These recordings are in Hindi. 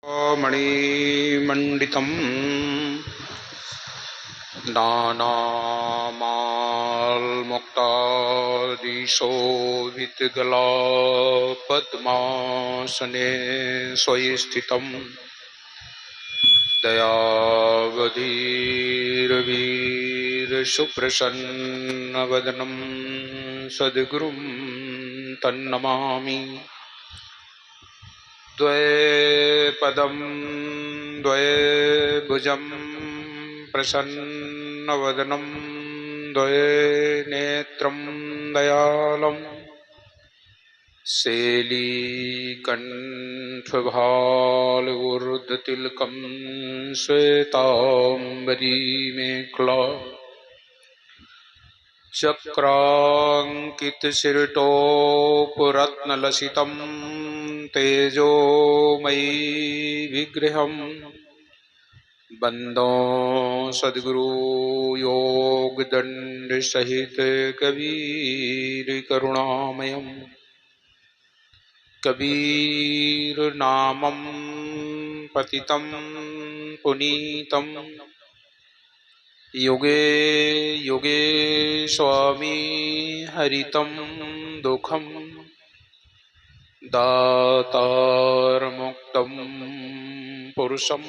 मणिमण्डितं नानामालमुक्तादिशोभितगलापद्मासने स्वयि स्थितं दयावधीरवीरशुप्रसन्नवदनं सद्गुरुं तन्नमामि। द्वैपदं द्वैभुजं प्रसन्नवदनं द्वैनेत्रं दयालं शेलीकण्ठभालवुर्धतिलकं श्वेताम्बरीमेखला चक्राङ्कितशिरटोपरत्नलसितं तेजोमयी विग्रहं वन्दे सद्गुरु योगदण्डसहितकबीरकरुणामयं। कबीरनामं पतितं पुनीतं युगे युगे स्वामी हरितं दुःखं दातारमुक्तं पुरुषं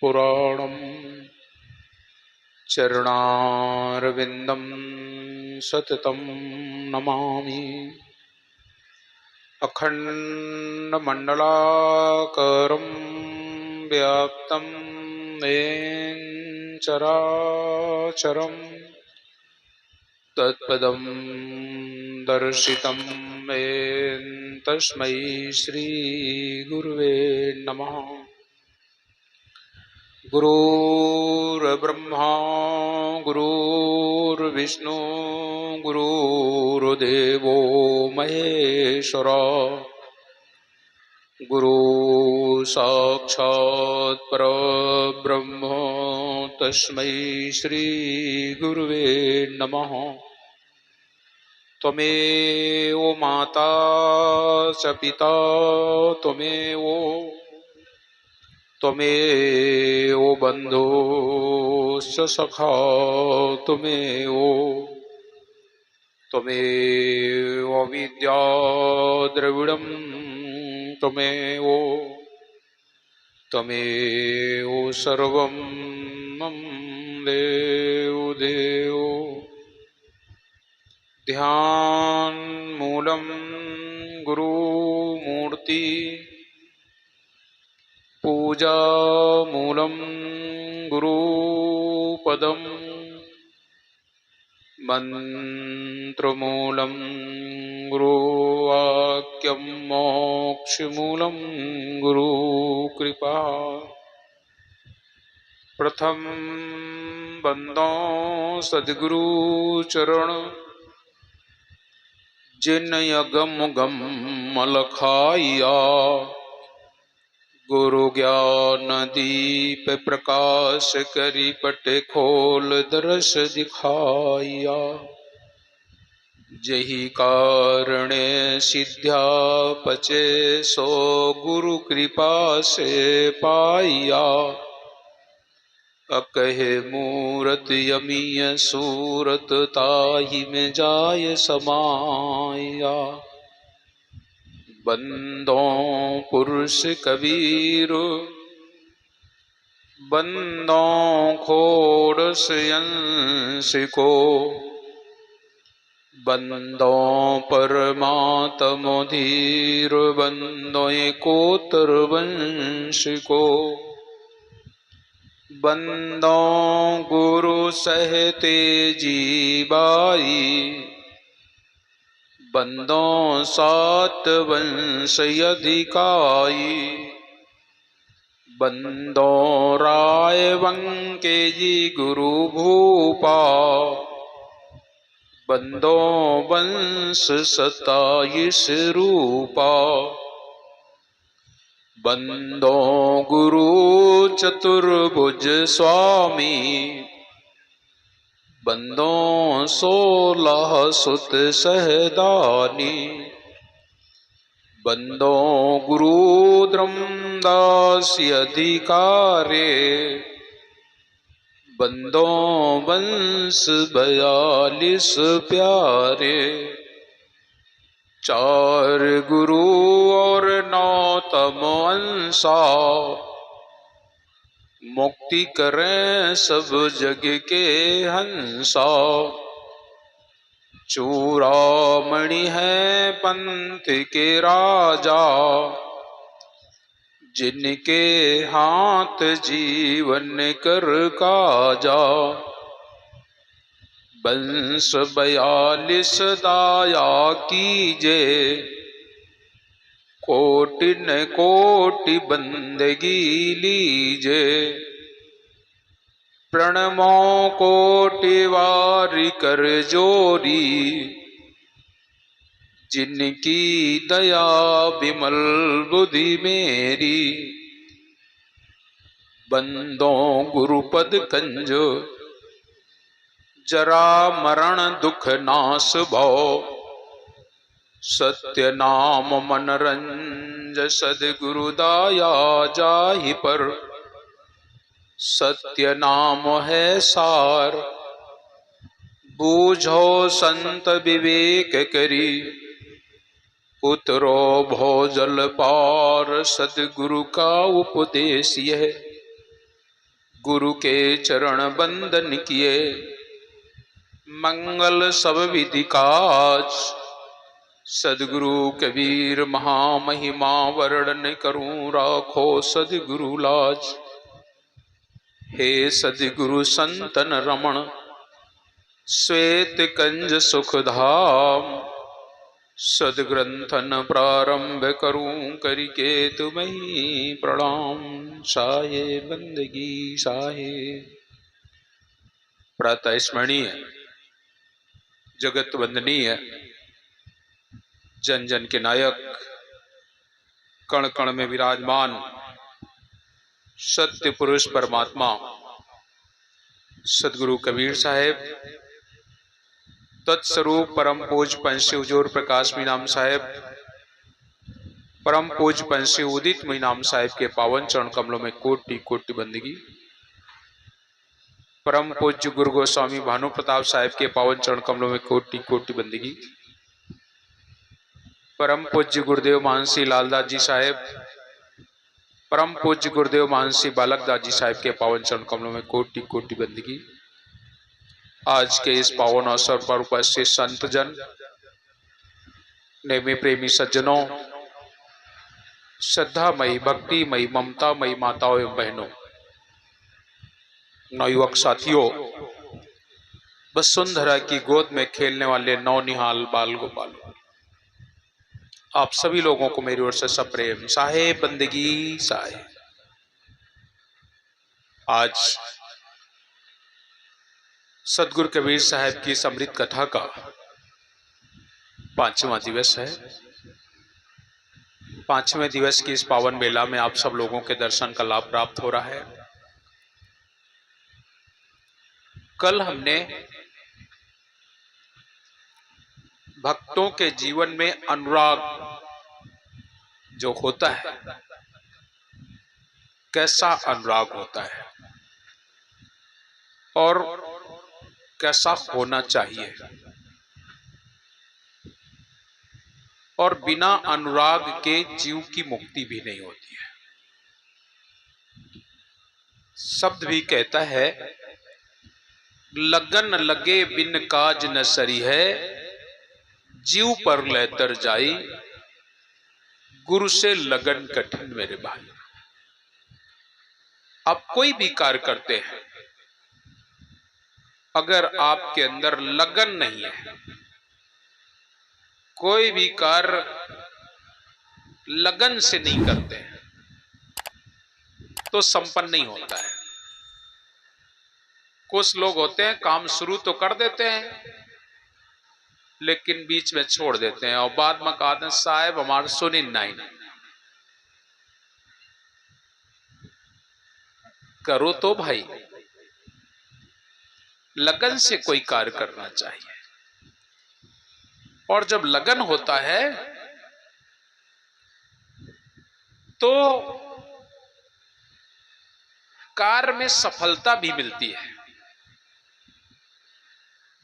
पुराणं चरणारविन्दं सततं नमामि। अखण्डमण्डलाकारं व्याप्तं येन चराचरं तत्पदं दर्शितं येन तस्मै श्रीगुरुवे नमः। गुरुर्ब्रह्मा गुरुर्विष्णु गुरुर्देवो महेश्वरा गुरु साक्षात् परब्रह्म तस्मै श्री गुरुवे नमः। त्वमेव माता च पिता त्वमेव बन्धुश्च सखा त्वमेव विद्या द्रविडं त्वमेव सर्वं मम देव। ध्यानमूलं गुरुमूर्ति पूजामूलं गुरुपदं मन्त्रमूलं गुरुवाक्यं मोक्षमूलं गुरुकृपा। प्रथमं वन्दे सद्गुरुचरण जिनयगम अलखाइया गुरु ज्ञान दीप प्रकाश करी पट खोल दर्श दिखाइया। जही कारणे सिद्ध्या पचे सो गुरु कृपा से पाइया। अकहे मूरत यमीय सूरत ताहि में जाय समाया। बंदो पुरुष कबीर बंदो खोड़स यंस को बंदो परमात्म धीर बंदो कोतर वंश को। बंदो गुरु सहते जीवाई बंदो सात वंश अधिकाई। बंदो राय वंके जी गुरु भूपा बंदो वंश 27 रूपा। बंदो गुरु चतुर्भुज स्वामी बंदो 16 सुत सहदानी। बंदो गुरु धर्मदासी अधिकारे, बंदो वंश 42 प्यारे। 4 गुरु और 9 तमोअंसा, मुक्ति करें सब जग के हंसा। चूड़ामणि है पंथ के राजा, जिनके हाथ जीवन कर काजा। वंश 42 दाया कीजे, कोटि न कोटि बंदगी लीजे। प्रणमो कोटि वारी कर जोरी, जिनकी दया विमल बुद्धि मेरी। बंदों गुरुपद कंज, जरा मरण दुख नाश भव। सत्य नाम मन रंज, सदगुरु दाया जाहि पर। सत्य नाम है सार, बूझो संत विवेक करी। उतरो भोजल पार, सदगुरु का उपदेश यह। गुरु के चरण बंदन किए, मंगल सब विधि काज। सदगुरु कबीर महामहिमा, वर्णन करूं राखो सदगुरु लाज। हे सदगुरु संतन रमण, श्वेत कंज सुख धाम। सदग्रंथन प्रारंभ करूं, करिके तुम्हें प्रणाम। साहे बंदगी साहे। प्रातः स्मरणीय, जगत वंदनीय, जन जन के नायक, कण कण में विराजमान सत्य पुरुष परमात्मा सदगुरु कबीर साहेब, तत्स्वरूप परम पूज्य पंच हुजूर प्रकाश मीनाम साहेब, परम पूज्य पंच उदित मीनाम साहेब के पावन चरण कमलों में कोटि कोटि बंदगी। परम पूज्य गुरु गोस्वामी भानु प्रताप साहेब के पावन चरण कमलों में कोटि कोटि बंदगी। परम पूज्य गुरुदेव मानसी लालदास जी साहेब, परम पूज्य गुरुदेव मानसी बालकदास जी साहेब के पावन चरण कमलों में कोटि कोटि बंदगी। आज के इस पावन अवसर पर उपस्थित संत जन, नेमी प्रेमी सज्जनों, श्रद्धामयी भक्तिमयी ममतामयी माताओं एवं बहनों, नवयुवक साथियों, वसुंधरा की गोद में खेलने वाले नौनिहाल बाल गोपाल, आप सभी लोगों को मेरी ओर से सप्रेम साहे बंदगी साहे। आज सदगुरु कबीर साहब की समृत कथा का 5वां दिवस है। 5वें दिवस की इस पावन बेला में आप सब लोगों के दर्शन का लाभ प्राप्त हो रहा है। कल हमने भक्तों के जीवन में अनुराग जो होता है, कैसा अनुराग होता है और कैसा होना चाहिए, और बिना अनुराग के जीव की मुक्ति भी नहीं होती है। शब्द भी कहता है, लगन लगे बिन काज न सरी है, जीव पर लेतर जाई, गुरु से लगन कठिन मेरे भाई। आप कोई भी कार्य करते हैं, अगर आपके अंदर लगन नहीं है, कोई भी कार्य लगन से नहीं करते हैं, तो संपन्न नहीं होता है। कुछ लोग होते हैं, काम शुरू तो कर देते हैं लेकिन बीच में छोड़ देते हैं और बाद में कहते हैं साहब हमारे सुनी नहीं। करो तो भाई, लगन से कोई कार्य करना चाहिए। और जब लगन होता है तो कार्य में सफलता भी मिलती है।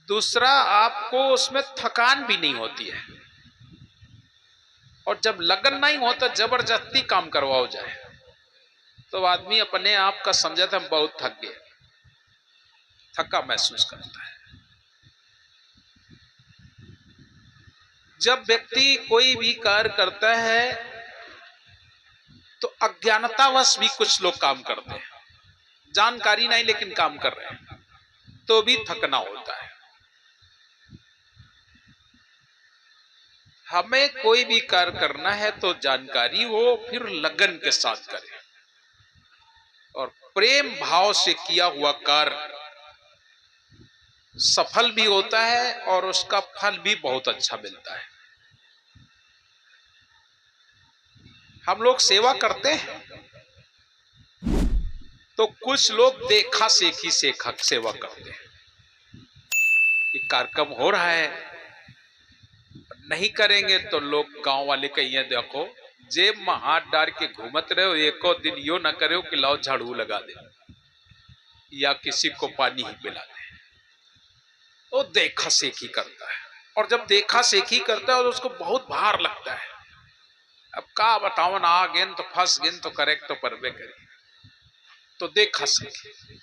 दूसरा, आपको उसमें थकान भी नहीं होती है। और जब लगन नहीं हो तो जबरदस्ती काम करवाओ जाए तो आदमी अपने आप का समझता हम बहुत थक गए, थका महसूस करता है। जब व्यक्ति कोई भी कार्य करता है तो अज्ञानतावश भी कुछ लोग काम करते हैं, जानकारी नहीं लेकिन काम कर रहे हैं, तो भी थकना होता है। हमें कोई भी कार्य करना है तो जानकारी हो, फिर लगन के साथ करें, और प्रेम भाव से किया हुआ कार्य सफल भी होता है और उसका फल भी बहुत अच्छा मिलता है। हम लोग सेवा करते हैं तो कुछ लोग देखा सेखी सेवा करते हैं। ये कार्यक्रम हो रहा है, नहीं करेंगे तो लोग गांव वाले कहिए देखो जेब में हाथ डाल के घूमत रहे हो, एको दिन यो ना करे कि लाओ झाड़ू लगा दे या किसी को पानी ही पिला दे। वो देखा सेखी करता है, और जब देखा सेखी करता है तो उसको बहुत भार लगता है। अब का बताओ ना, आ गेन तो फंस गेन तो करेक्ट तो परवे करे, तो देखा सेखी।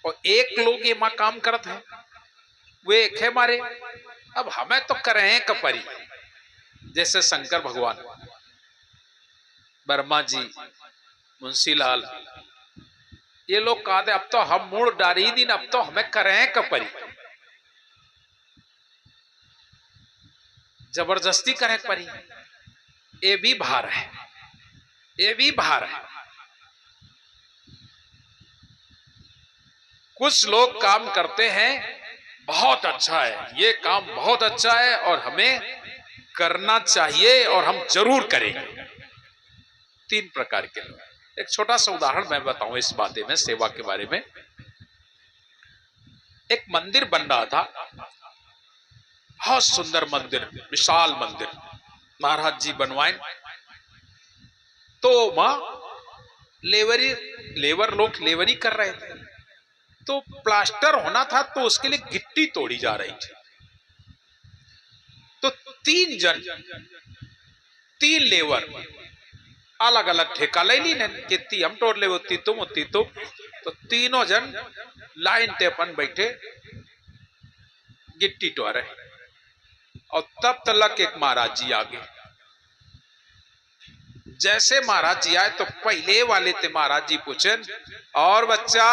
और एक लोग ये मां काम करते हैं, वे एक है मारे। अब हमें तो करे हैं कपरी, जैसे शंकर भगवान, वर्मा जी, मुंशीलाल, ये लोग कहते अब तो हम मूड डारी दिन, अब तो हमें करे हैं कपरी, जबरदस्ती करें परी। ये भी भार है, ये भी भार है। कुछ लोग काम करते हैं बहुत अच्छा है, ये काम बहुत अच्छा है और हमें करना चाहिए और हम जरूर करेंगे। 3 प्रकार के लोग। एक छोटा सा उदाहरण मैं बताऊं इस बाते में, सेवा के बारे में। एक मंदिर बन रहा था, बहुत सुंदर मंदिर, विशाल मंदिर महाराज जी बनवाए। तो वहां लेबर लोग लेवरी कर रहे थे, तो प्लास्टर होना था, तो उसके लिए गिट्टी तोड़ी जा रही थी। तो 3 लेबर अलग अलग ठेका ले ली ने, कितनी हम तोड़ ले, उतनी तुम उतनी तुम। तो तीनों जन लाइन पे अपन बैठे गिट्टी टोरे, और तब तलक एक महाराज जी आ गए। जैसे महाराज जी आए तो पहले वाले थे महाराज जी पूछे, और बच्चा?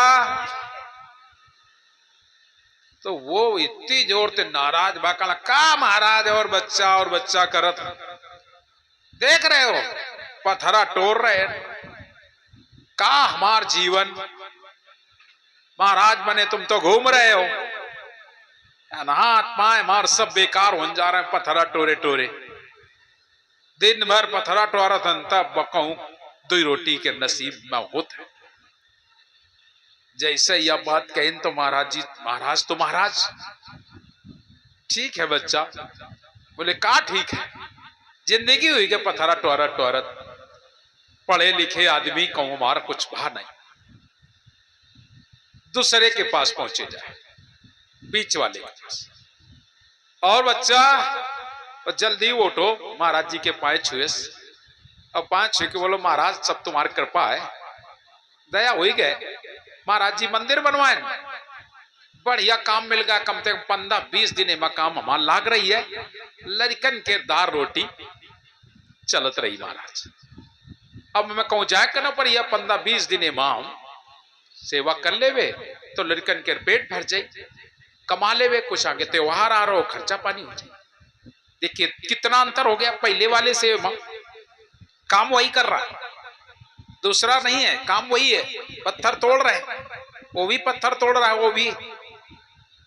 तो वो इतनी जोर से नाराज बाका, का महाराज और बच्चा करत, देख रहे हो पत्थरा टोर रहे हैं, का हमार जीवन महाराज बने तुम तो घूम रहे हो, हाथ पाए मार सब बेकार हो जा रहे हैं, पत्थरा टोरे टोरे दिन भर पत्थरा टोरा था, तब कहूं 2 रोटी के नसीब में होता। जैसे यह बात कहें तो महाराज जी, महाराज तो महाराज, ठीक है बच्चा। बोले का ठीक है, जिंदगी हुई के पत्थरा टोरत टोरत, पढ़े लिखे आदमी कहूं मार कुछ भा नहीं, दूसरे के पास पहुंचे जाए, बीच वाले के पास। और बच्चा जल्दी उठो, महाराज जी के पाए छुए, और पाए छू के बोलो महाराज सब तुम्हारी कृपा है, दया हुई गए, महाराज जी मंदिर बनवाए, बढ़िया काम मिल गया, कम से कम 15-20 दिन में काम हमारा लाग रही है, लड़कन के दाल रोटी चलत रही महाराज। अब मैं कहूं जाए करना पड़िया 15-20 दिन में हम सेवा कर लेवे तो लड़कन के पेट भर जाए, कमा लेवे, कुछ आगे त्योहार आ रहा हो, खर्चा पानी हो जाए। देखिए कितना अंतर हो गया, पहले वाले से काम वही कर रहा है, दूसरा नहीं है, काम वही है, पत्थर तोड़ रहे, वो भी पत्थर तोड़ रहा है,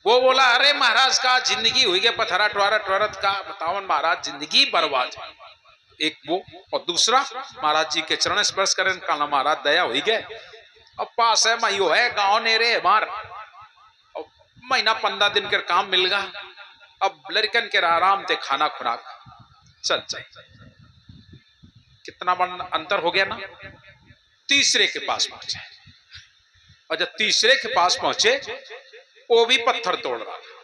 वो बोला अरे महाराज का जिंदगी हुई गया पत्थरा टोरत टोरत, का बतावन महाराज जिंदगी बर्बाद। एक वो, और दूसरा महाराज जी के चरण स्पर्श करें, काला महाराज दया हुई गए। अब पास है मयो है गांव ने रे मार, महीना 15 दिन के काम मिल गया, अब लड़कन के आराम से खाना खुराक चल जाए। कितना बड़ा अंतर हो गया ना। तीसरे के पास पहुंचे, और जब तीसरे के पास पहुंचे वो भी पत्थर तोड़ रहा था।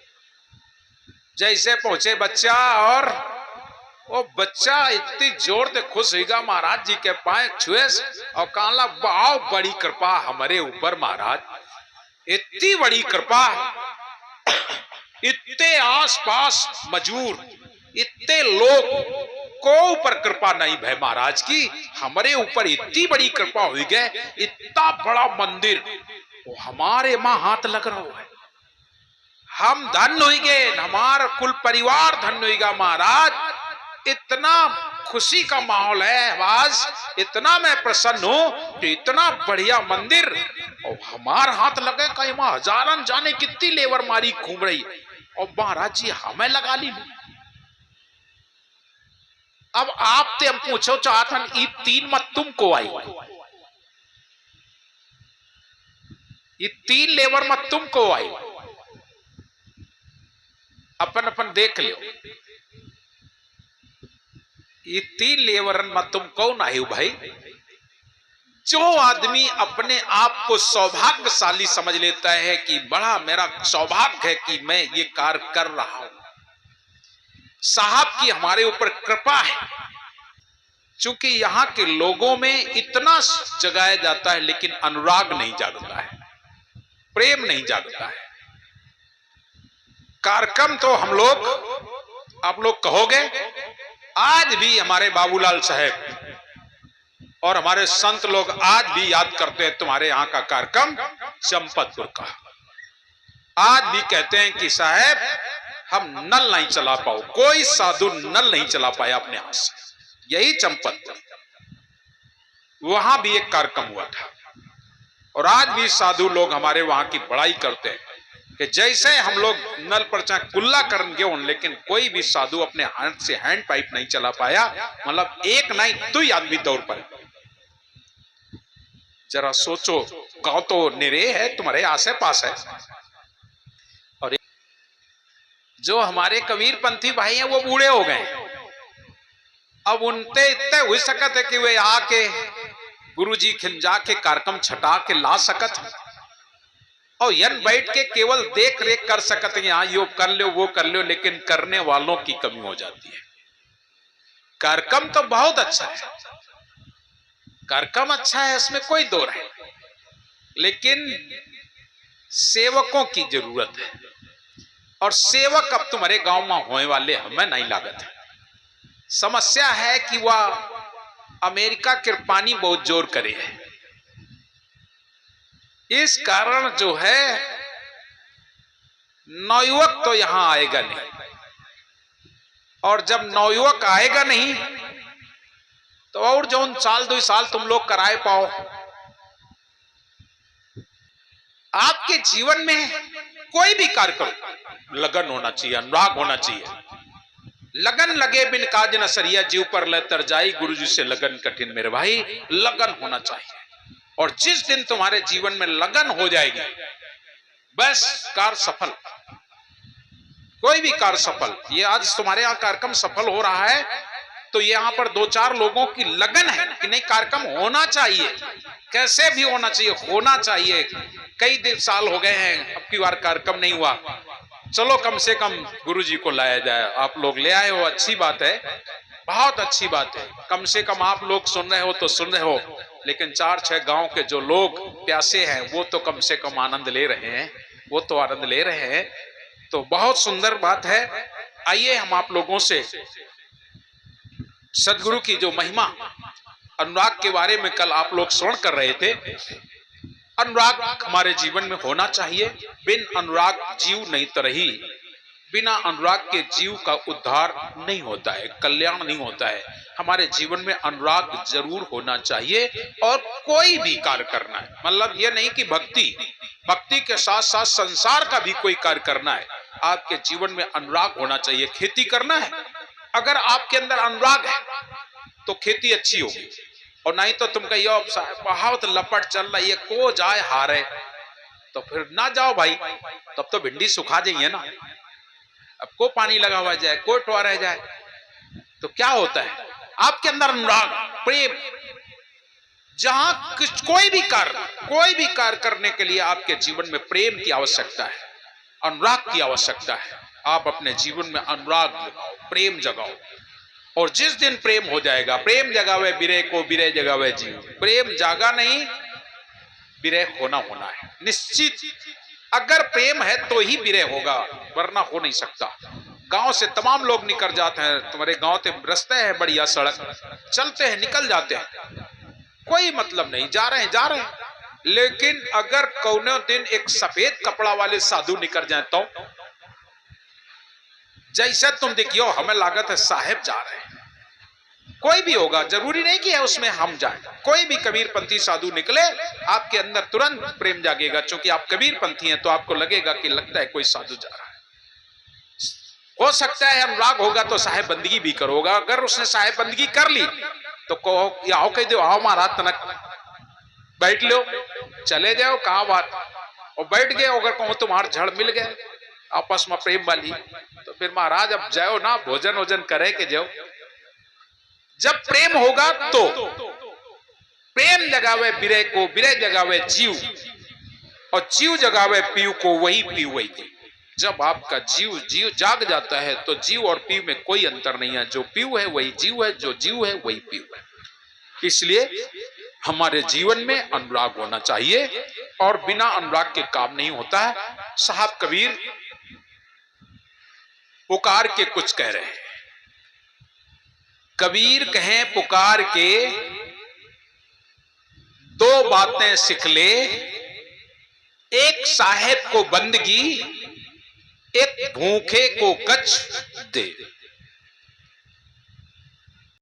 जैसे पहुंचे बच्चा, और वो बच्चा इतनी जोर से खुश हुईगा महाराज जी के पाए छुए, और कहला बहुत बड़ी कृपा हमारे ऊपर महाराज, इतनी बड़ी कृपा, इतने आसपास मजूर, इतने लोग को ऊपर कृपा नहीं भय महाराज की, हमारे ऊपर इतनी बड़ी कृपा हुई गए, इतना बड़ा मंदिर वो हमारे मां हाथ लग रहा है, हम धन्य हुई गए, हमारा कुल परिवार धन्य हुईगा महाराज। इतना खुशी का माहौल है, आज इतना मैं प्रसन्न हूं कि इतना बढ़िया मंदिर और हमार हाथ लगे, कहीं वहां हजारन जाने कितनी लेबर मारी घूम रही, और महाराज जी हमें लगा ली। अब आप ते हम पूछो चाहतन ये तीन मत तुमको आई, ये तीन लेबर मत तुमको आई, अपन अपन देख लो, ये तीन लेबर मत तुम कौन आए हो भाई। जो आदमी अपने आप को सौभाग्यशाली समझ लेता है कि बड़ा मेरा सौभाग्य है कि मैं ये कार्य कर रहा हूं, साहब की हमारे ऊपर कृपा है, क्योंकि यहां के लोगों में इतना जगाया जाता है लेकिन अनुराग नहीं जागता है, प्रेम नहीं जागता है। कार्यक्रम तो हम लोग, आप लोग कहोगे, आज भी हमारे बाबूलाल साहब और हमारे संत लोग आज भी याद करते हैं तुम्हारे यहां का कार्यक्रम चंपतपुर का। आज भी कहते हैं कि साहब हम नल नहीं चला पाओ, कोई साधु नल नहीं चला पाया अपने हाथ से, यही चंपतपुर, वहां भी एक कार्यक्रम हुआ था। और आज भी साधु लोग हमारे वहां की बड़ाई करते हैं कि जैसे हम लोग नल पर चाहे कुल्ला करेंगे, लेकिन कोई भी साधु अपने हाथ से हैंड पाइप नहीं चला पाया, मतलब एक नहीं दो आदमी दौड़ पड़े। जरा सोचो, गांव तो निरे है, तुम्हारे आसे पास है, और जो हमारे कबीर पंथी भाई हैं वो बूढ़े हो गए, अब उनते इतने हुई सकत है कि वे आके गुरुजी खिंजा के कार्यक्रम छटा के ला सकत, और यन बैठ के केवल देख रेख कर सकते हैं, यहां यो कर लो वो कर लो, लेकिन करने वालों की कमी हो जाती है। कार्यक्रम तो बहुत अच्छा है, कार्यक्रम अच्छा है, इसमें कोई दो है, लेकिन सेवकों की जरूरत है, और सेवक अब तुम्हारे गांव में होने वाले हमें नहीं लागत है। समस्या है कि वह अमेरिका के पानी बहुत जोर करे है, इस कारण जो है नवयुवक तो यहां आएगा नहीं, और जब नवयुवक आएगा नहीं तो और जो साल 2 साल तुम लोग कराए पाओ। आपके जीवन में कोई भी कार्य करो, लगन होना चाहिए, अनुराग होना चाहिए। लगन लगे बिन काज न सरिया, जीव पर ले तर जाई, गुरु जी से लगन कठिन मेरे भाई, लगन होना चाहिए। और जिस दिन तुम्हारे जीवन में लगन हो जाएगी, बस कार्य सफल, कोई भी कार्य सफल। ये आज तुम्हारे यहाँ कार्यक्रम सफल हो रहा है तो यहाँ पर 2-4 लोगों की लगन है कि नहीं कार्यक्रम होना चाहिए, कैसे भी होना चाहिए, होना चाहिए। कई साल हो गए हैं, अब की बार कार्यक्रम नहीं हुआ, चलो कम से कम गुरुजी को लाया जाए। आप लोग ले आए हो, अच्छी बात है, बहुत अच्छी बात है, कम से कम आप लोग सुन रहे हो तो सुन रहे हो, लेकिन 4-6 गांव के जो लोग प्यासे हैं वो तो कम से कम आनंद ले रहे हैं, वो तो आनंद ले रहे हैं, तो बहुत सुंदर बात है। आइए हम आप लोगों से सदगुरु की जो महिमा अनुराग के बारे में कल आप लोग श्रवण कर रहे थे। अनुराग हमारे जीवन में होना चाहिए, बिन अनुराग जीव नहीं तरही, बिना अनुराग के जीव का उद्धार नहीं होता है, कल्याण नहीं होता है। हमारे जीवन में अनुराग जरूर होना चाहिए, और कोई भी कार्य करना है, मतलब ये नहीं कि भक्ति के साथ साथ संसार का भी कोई कार्य करना है, आपके जीवन में अनुराग होना चाहिए। खेती करना है, अगर आपके अंदर अनुराग है तो खेती अच्छी होगी, और नहीं तो तुम कहियो बहुत लपट चल रही है, को जाए हारे, तो फिर ना जाओ भाई, तब तो भिंडी सुखा जाइए ना। अब को पानी लगा हुआ जाए, को टोआ रह जाए, तो क्या होता है? आपके अंदर अनुराग, प्रेम, जहां कोई भी कार्य करने के लिए आपके जीवन में प्रेम की आवश्यकता है, अनुराग की आवश्यकता है। आप अपने जीवन में अनुराग लगाओ, प्रेम जगाओ, और जिस दिन प्रेम हो जाएगा, प्रेम जगावे बिरह को, बिरह जगावे जीव। प्रेम जागा नहीं, विरह होना है निश्चित। अगर प्रेम है तो ही विरह होगा, वरना हो नहीं सकता। गांव से तमाम लोग निकल जाते हैं, तुम्हारे गांव से रास्ते है बढ़िया सड़क, चलते हैं निकल जाते हैं, कोई मतलब नहीं, जा रहे हैं। लेकिन अगर कौनो दिन एक सफेद कपड़ा वाले साधु निकल जाए तो जैसे तुम देखियो हमें लागत है साहेब जा रहे हैं। कोई भी होगा, जरूरी नहीं कि है उसमें हम जाएं। कोई भी कबीरपंथी साधु निकले, आपके अंदर तुरंत प्रेम जागेगा। क्योंकि आप कबीरपंथी हैं तो आपको लगेगा कि लगता है कोई साधु जा रहा है। हो सकता है अनुराग होगा तो साहेब बंदगी भी करोगा। अगर उसने साहेब बंदगी कर ली तो कहो आओ, कह दो आओ महाराज तनक बैठ लो, चले जाओ, कहा बात। और बैठ गए, अगर कहूं तुम्हारे झड़ मिल गए आपस में प्रेम वाली, तो फिर महाराज अब जाओ ना, भोजन वोजन करे के जाओ। जब प्रेम होगा तो प्रेम जगावे बिरह को, बिरह जगावे जीव, और जीव जगावे पीव को, वही पीव वही थी। जब आपका जीव जाग जाता है तो जीव और पीव में कोई अंतर नहीं है। जो पीव है वही जीव है, जो जीव है वही पीव है। इसलिए हमारे जीवन में अनुराग होना चाहिए, और बिना अनुराग के काम नहीं होता है। साहब कबीर पुकार के कुछ कह रहे हैं। कबीर कहें पुकार के, दो बातें सिख ले, एक साहेब को बंदगी, एक भूखे को कच दे।